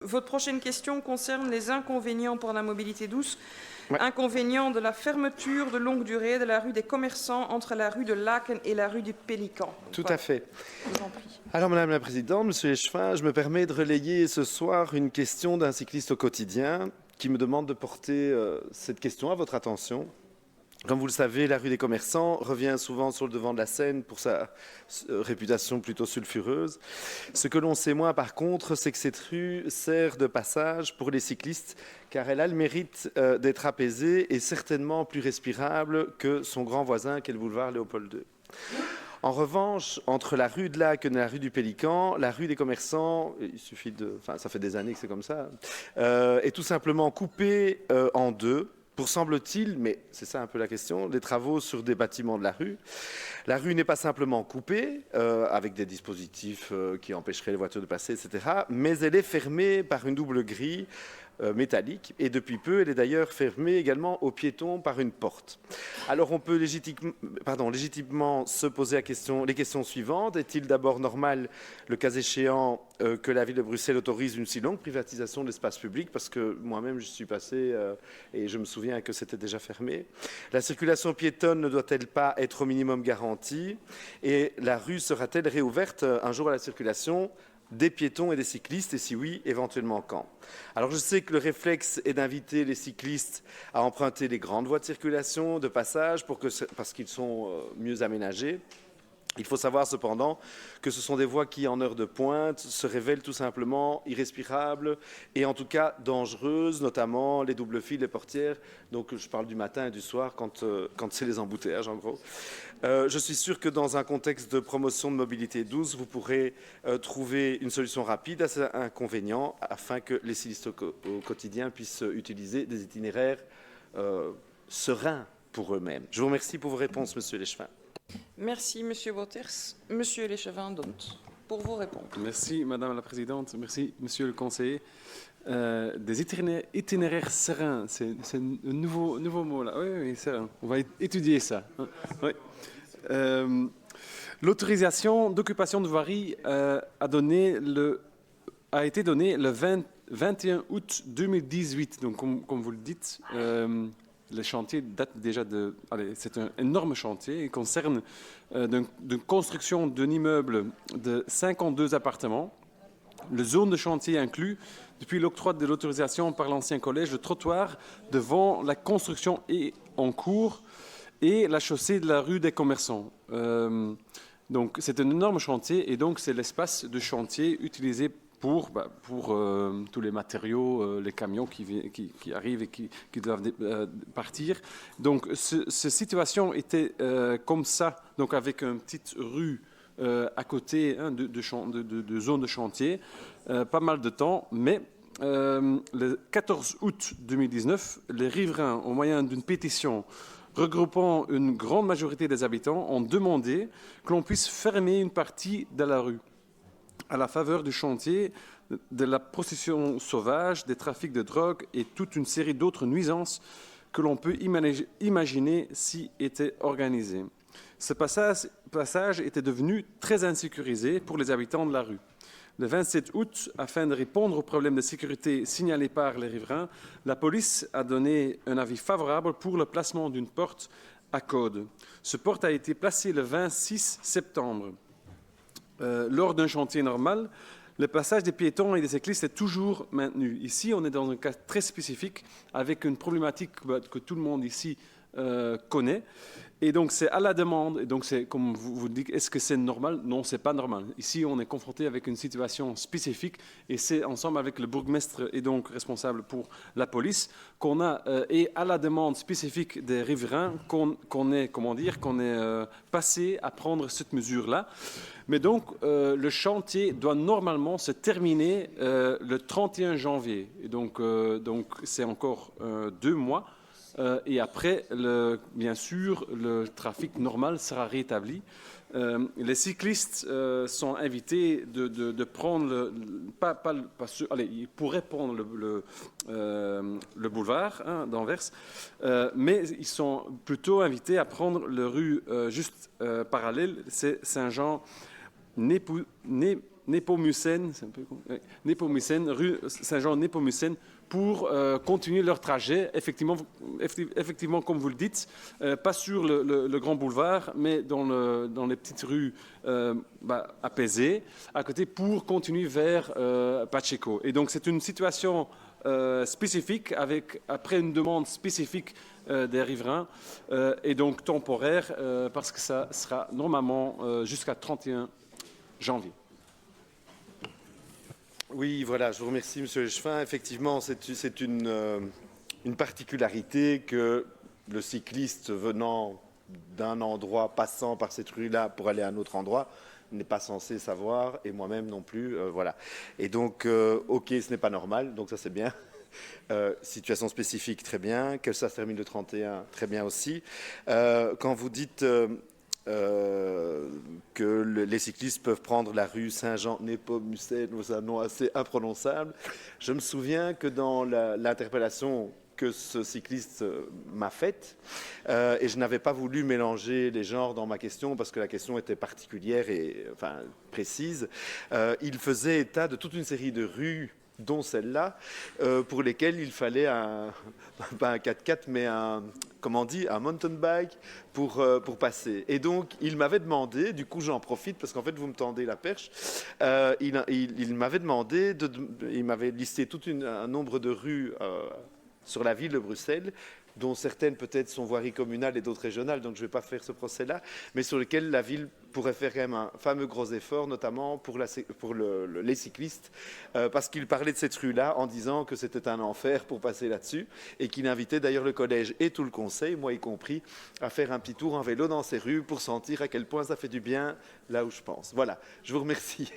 Votre prochaine question concerne les inconvénients pour la mobilité douce. Ouais. Inconvénients de la fermeture de longue durée de la rue des Commerçants entre la rue de Laken et la rue du Pélican. Tout à fait. Je vous en prie. Alors, Madame la Présidente, Monsieur Échevin, je me permets de relayer ce soir une question d'un cycliste au quotidien qui me demande de porter cette question à votre attention. Comme vous le savez, la rue des Commerçants revient souvent sur le devant de la scène pour sa réputation plutôt sulfureuse. Ce que l'on sait moins, par contre, c'est que cette rue sert de passage pour les cyclistes, car elle a le mérite d'être apaisée et certainement plus respirable que son grand voisin, qu'est le boulevard Léopold II. En revanche, entre la rue de Laken et la rue du Pélican, la rue des Commerçants, ça fait des années que c'est comme ça, est tout simplement coupée en deux. Pour, semble-t-il, mais c'est ça un peu la question, des travaux sur des bâtiments de la rue. La rue n'est pas simplement coupée, avec des dispositifs qui empêcheraient les voitures de passer, etc., mais elle est fermée par une double grille métallique, et depuis peu, elle est d'ailleurs fermée également aux piétons par une porte. Alors on peut légitimement se poser les questions suivantes. Est-il d'abord normal, le cas échéant, que la ville de Bruxelles autorise une si longue privatisation de l'espace public? Parce que moi-même, je suis passé et je me souviens que c'était déjà fermé. La circulation piétonne ne doit-elle pas être au minimum garantie? Et la rue sera-t-elle réouverte un jour à la circulation des piétons et des cyclistes, et si oui, éventuellement quand? Alors je sais que le réflexe est d'inviter les cyclistes à emprunter les grandes voies de circulation, de passage, parce qu'ils sont mieux aménagés. Il faut savoir cependant que ce sont des voies qui, en heure de pointe, se révèlent tout simplement irrespirables et en tout cas dangereuses, notamment les doubles fils, les portières. Donc je parle du matin et du soir quand c'est les embouteillages en gros. Je suis sûr que dans un contexte de promotion de mobilité douce, vous pourrez trouver une solution rapide à ces inconvénients afin que les cyclistes au quotidien puissent utiliser des itinéraires sereins pour eux-mêmes. Je vous remercie pour vos réponses, Monsieur Léchevin. Merci, Monsieur Wouters. Monsieur Léchevin, donc, pour vous répondre. Merci, Madame la Présidente. Merci, Monsieur le conseiller. Des itinéraires sereins, c'est un nouveau mot là. Oui, serein. On va étudier ça. Oui. L'autorisation d'occupation de voirie a été donnée le 21 août 2018. Donc, comme vous le dites, le chantier date déjà de... c'est un énorme chantier. Il concerne de construction d'un immeuble de 52 appartements. Le zone de chantier inclut, depuis l'octroi de l'autorisation par l'ancien collège, le trottoir devant la construction est en cours et la chaussée de la rue des Commerçants. Donc c'est un énorme chantier et donc c'est l'espace de chantier utilisé pour tous les matériaux, les camions qui arrivent et qui doivent partir. Donc, cette situation était comme ça, donc avec une petite rue à côté de zone de chantier, pas mal de temps, mais le 14 août 2019, les riverains, au moyen d'une pétition regroupant une grande majorité des habitants, ont demandé que l'on puisse fermer une partie de la rue à la faveur du chantier, de la prostitution sauvage, des trafics de drogue et toute une série d'autres nuisances que l'on peut imaginer s'y étaient organisées. Ce passage était devenu très insécurisé pour les habitants de la rue. Le 27 août, afin de répondre aux problèmes de sécurité signalés par les riverains, la police a donné un avis favorable pour le placement d'une porte à code. Ce porte a été placé le 26 septembre. Lors d'un chantier normal, le passage des piétons et des cyclistes est toujours maintenu. Ici, on est dans un cas très spécifique avec une problématique que tout le monde ici connaît. Et donc, c'est à la demande. Et donc, c'est comme vous dites, est-ce que c'est normal? Non, c'est pas normal. Ici, on est confronté avec une situation spécifique et c'est ensemble avec le bourgmestre et donc responsable pour la police qu'on a, et à la demande spécifique des riverains, qu'on est passé à prendre cette mesure-là. Mais donc, le chantier doit normalement se terminer le 31 janvier. Et donc c'est encore 2 mois. Et après, bien sûr, le trafic normal sera rétabli. Les cyclistes sont invités de prendre ils pourraient prendre le boulevard d'Anvers, mais ils sont plutôt invités à prendre la rue juste parallèle, c'est Saint-Jean. Nepomucène, Nepomucène, rue Saint-Jean-Nepomucène, pour continuer leur trajet, effectivement, comme vous le dites, pas sur le grand boulevard, mais dans les petites rues apaisées, à côté, pour continuer vers Pacheco. Et donc, c'est une situation spécifique, après une demande spécifique des riverains, et donc temporaire, parce que ça sera normalement jusqu'à 31 janvier. Oui, voilà, je vous remercie, Monsieur Echevin. Effectivement, c'est une particularité que le cycliste venant d'un endroit, passant par cette rue-là pour aller à un autre endroit, n'est pas censé savoir, et moi-même non plus. Voilà. Et donc, OK, ce n'est pas normal, donc ça c'est bien. Situation spécifique, très bien. Que ça se termine le 31, très bien aussi. Quand vous dites que les cyclistes peuvent prendre la rue Saint-Jean-Nepomucène, c'est un nom assez imprononçable, je me souviens que dans l'interpellation que ce cycliste m'a faite, et je n'avais pas voulu mélanger les genres dans ma question parce que la question était particulière et précise, il faisait état de toute une série de rues, dont celle-là, pour lesquelles il fallait pas un 4x4, mais un mountain bike pour passer. Et donc, il m'avait demandé, du coup j'en profite, parce qu'en fait vous me tendez la perche, il m'avait demandé, il m'avait listé tout un nombre de rues sur la ville de Bruxelles, dont certaines peut-être sont voiries communales et d'autres régionales, donc je ne vais pas faire ce procès-là, mais sur lesquelles la ville pourrait faire quand même un fameux gros effort, notamment pour les cyclistes, parce qu'il parlait de cette rue-là en disant que c'était un enfer pour passer là-dessus, et qu'il invitait d'ailleurs le collège et tout le conseil, moi y compris, à faire un petit tour en vélo dans ces rues pour sentir à quel point ça fait du bien là où je pense. Voilà, je vous remercie.